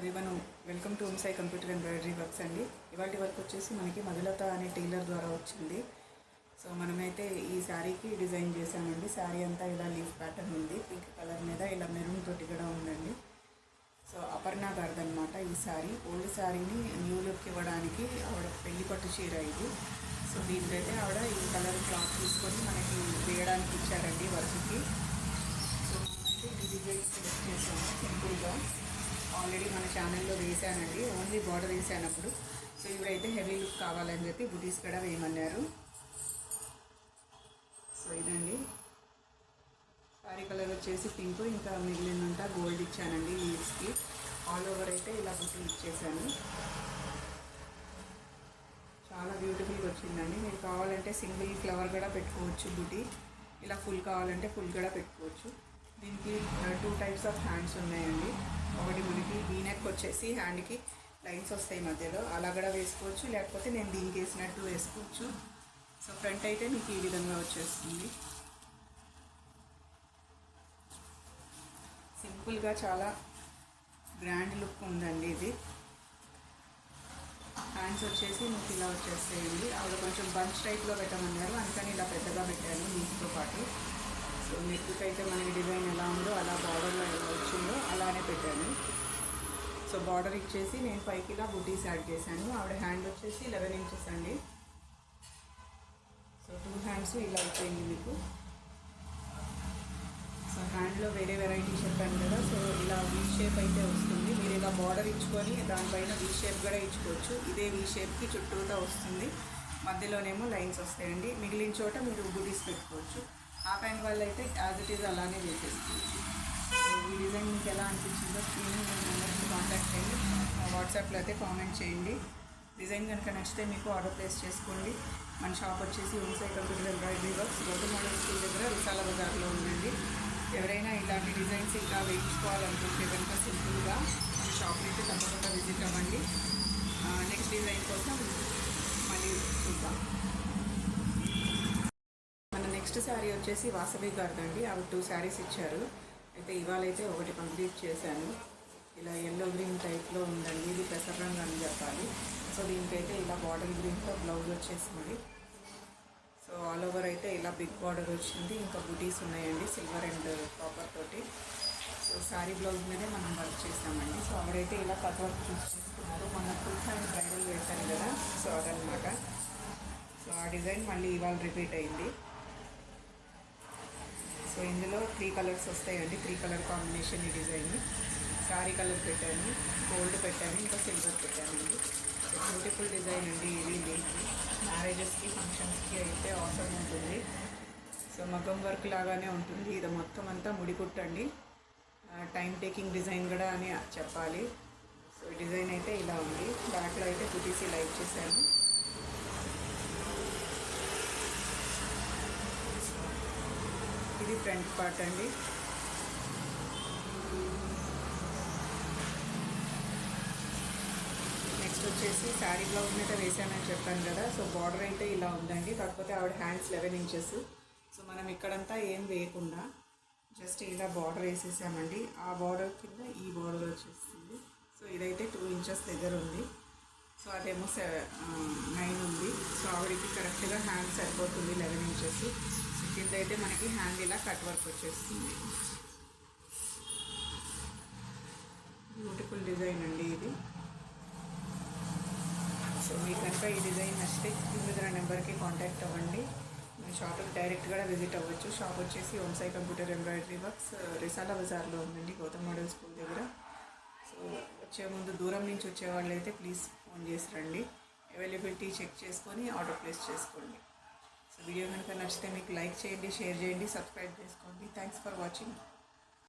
Everyone, welcome to Om Sai computer embroidery works అండి. ఇవాటి work వచ్చేసి మనకి మధులత అనే టైలర్ ద్వారా వచ్చింది. సో మనమైతే ఈ శారీకి డిజైన్ చేసామండి. శారీ అంతా ఇలా లీఫ్ ప్యాటర్న్ ఉంది, పింక్ కలర్ మీద ఇలా మెరూన్ తోటి కూడా ఉందండి. సో అపర్ణ గారిది అనమాట ఈ శారీ. ఓల్డ్ శారీని న్యూ లుక్ ఇవ్వడానికి ఆవిడ పెళ్లి పట్టు చీర ఇది. సో దీనికైతే ఆవిడ ఈ కలర్ క్లాత్ తీసుకొని మనకి వేయడానికి ఇచ్చారండి వర్క్కి. సో మనమైతే ఈ డిజైన్ సెలెక్ట్ చేసాము సింపుల్గా. ఆల్రెడీ మన ఛానల్లో వేసానండి, ఓన్లీ బార్డర్ వేసానప్పుడు. సో ఇప్పుడైతే హెవీ లుక్ కావాలని చెప్పి బుటీస్ కూడా వేయమన్నారు. సో ఇదండి శారీ కలర్ వచ్చేసి పింక్, ఇంకా మిగిలినంతా గోల్డ్ ఇచ్చానండి లీవ్స్కి. ఆల్ ఓవర్ అయితే ఇలా బుటీ ఇచ్చేసాను. చాలా బ్యూటిఫుల్గా వచ్చిందండి. మీరు కావాలంటే సింగిల్ ఫ్లవర్ కూడా పెట్టుకోవచ్చు బుటీ, ఇలా ఫుల్ కావాలంటే ఫుల్ కూడా పెట్టుకోవచ్చు. దీనికి 2 టైప్స్ ఆఫ్ హ్యాండ్స్ ఉన్నాయండి. ఒకటి మనకి వీనెక్ వచ్చేసి హ్యాండ్కి లైన్స్ వస్తాయి మధ్యలో, అలా కూడా వేసుకోవచ్చు. లేకపోతే నేను దీనికి వేసినట్టు వేసుకోవచ్చు. సో ఫ్రంట్ అయితే మీకు ఈ విధంగా వచ్చేస్తుంది. సింపుల్గా చాలా గ్రాండ్ లుక్ ఉందండి ఇది. హ్యాండ్స్ వచ్చేసి మీకు ఇలా వచ్చేస్తాయండి. ఆవిడ కొంచెం బంచ్ టైప్లో పెట్టమన్నారు, అందుకని ఇలా పెద్దగా పెట్టాను వీటితో పాటు. సో నెక్కి అయితే మనకి డిజైన్ ఎలా ఉందో అలా బార్డర్లో ఎలా వచ్చిందో అలానే పెట్టాను. సో బార్డర్ ఇచ్చేసి నేను పైకి ఇలా బుటీస్ యాడ్ చేశాను. ఆవిడ హ్యాండ్ వచ్చేసి 11 ఇంచెస్ అండి. సో 2 హ్యాండ్స్ ఇలా అయిపోయింది మీకు. సో హ్యాండ్లో వేరే వెరైటీ చెప్పాను కదా. సో ఇలా వీ షేప్ అయితే వస్తుంది. మీరు ఇలా బార్డర్ ఇచ్చుకొని దానిపైన వీ షేప్ కూడా ఇచ్చుకోవచ్చు. ఇదే వీ షేప్కి చుట్టూతో వస్తుంది, మధ్యలోనేమో లైన్స్ వస్తాయండి. మిగిలిన చోట మీరు బుటీస్ పెట్టుకోవచ్చు. ఆ పైన వాళ్ళు అయితే యాజ్ ఇట్ ఈజ్ అలానే వేసేసుకోవచ్చు. ఈ డిజైన్ మీకు ఎలా అనిపించిందో స్క్రీన్ నెంబర్కి కాంటాక్ట్ చేయండి, వాట్సాప్లో అయితే కామెంట్ చేయండి. డిజైన్ కనుక నచ్చితే మీకు ఆర్డర్ ప్లేస్ చేసుకోండి. మన షాప్ వచ్చేసి Om Sai computer embroidery works Gautam model school దగ్గర విశాల బజార్లో ఉందండి. ఎవరైనా ఇలాంటి డిజైన్స్ ఇంకా వేయించుకోవాలనుకుంటే కనుక సింపుల్గా మన షాప్ని అయితే తప్పకుండా విజిట్ అవ్వండి. నెక్స్ట్ డిజైన్ కోసం మళ్ళీ చూద్దాం. నెక్స్ట్ శారీ వచ్చేసి వాసవి గారిదండి. అవి 2 శారీస్ ఇచ్చారు. అయితే ఇవాళైతే ఒకటి కంప్లీట్ చేశాను. ఇలా ఎల్లో గ్రీన్ టైప్లో ఉందండి, ఇది పెసర రంగు అని చెప్పాలి. సో దీనికైతే ఇలా బార్డర్ గ్రీన్తో బ్లౌజ్ వచ్చేసింది. సో ఆల్ ఓవర్ అయితే ఇలా బిగ్ బార్డర్ వచ్చింది, ఇంకా బుటీస్ ఉన్నాయండి సిల్వర్ అండ్ కాపర్ తోటి. సో శారీ బ్లౌజ్ మీదే మనం వర్క్ చేసామండి. సో ఆవిడైతే ఇలా కట్ వర్క్ చూసుకుంటున్నారు. మొన్న ఫుల్ హ్యాండ్ బ్రైడల్ వేశాను కదా, సో అదనమాట. సో ఆ డిజైన్ మళ్ళీ ఇవాళ రిపీట్ అయింది. సో ఇందులో 3 కలర్స్ వస్తాయండి, 3 కలర్ కాంబినేషన్ ఈ డిజైన్. శారీ కలర్ పెట్టాను, గోల్డ్ పెట్టాను, ఇంకా సిల్వర్ పెట్టానండి. బ్యూటిఫుల్ డిజైన్ అండి ఇది. దీనికి మ్యారేజెస్కి ఫంక్షన్స్కి అయితే అవసరం ఉంటుంది. సో మగ్గం వర్క్ లాగానే ఉంటుంది. ఇది మొత్తం అంతా ముడికుట్టండి, టైం టేకింగ్ డిజైన్ కూడా అని చెప్పాలి. సో డిజైన్ అయితే ఇలా ఉంది. బ్యాక్లో అయితే బుటీసీ లైక్ చేశాను. ఇది ఫ్రంట్ పార్ట్ అండి. నెక్స్ట్ వచ్చేసి శారీ బ్లౌజ్ మీద వేసానని చెప్పాను కదా. సో బార్డర్ అయితే ఇలా ఉందండి, కాకపోతే ఆవిడ హ్యాండ్స్ 11 ఇంచెస్. సో మనం ఇక్కడంతా ఏం వేయకుండా జస్ట్ ఇలా బార్డర్ వేసేసామండి. ఆ బార్డర్ కింద ఈ బార్డర్ వచ్చేస్తుంది. సో ఇదైతే 2 ఇంచెస్ దగ్గర ఉంది. సో అదేమో 9 ఉంది. సో ఆవిడకి కరెక్ట్గా హ్యాండ్ సరిపోతుంది 11 ఇంచెస్. కింద అయితే మనకి హ్యాండ్ ఇలా కట్ వర్క్ వచ్చేస్తుంది. బ్యూటిఫుల్ డిజైన్ అండి ఇది. సో మీకు కనుక ఈ డిజైన్ నచ్చితే కింద నెంబర్కి కాంటాక్ట్ అవ్వండి. మన షాప్కి డైరెక్ట్ కూడా విజిట్ అవ్వచ్చు. షాప్ వచ్చేసి Om Sai computer embroidery works విశాల బజార్లో ఉందండి, గౌతమ్ మోడల్ స్కూల్ దగ్గర. సో వచ్చే ముందు దూరం నుంచి వచ్చే వాళ్ళు అయితే ప్లీజ్ ఫోన్ చేసి రండి. అవైలబిలిటీ చెక్ చేసుకొని ఆర్డర్ ప్లేస్ చేసుకోండి. సో వీడియో కనుక నచ్చితే మీకు లైక్ చేయండి, షేర్ చేయండి, సబ్స్క్రైబ్ చేసుకోండి. Thanks for watching.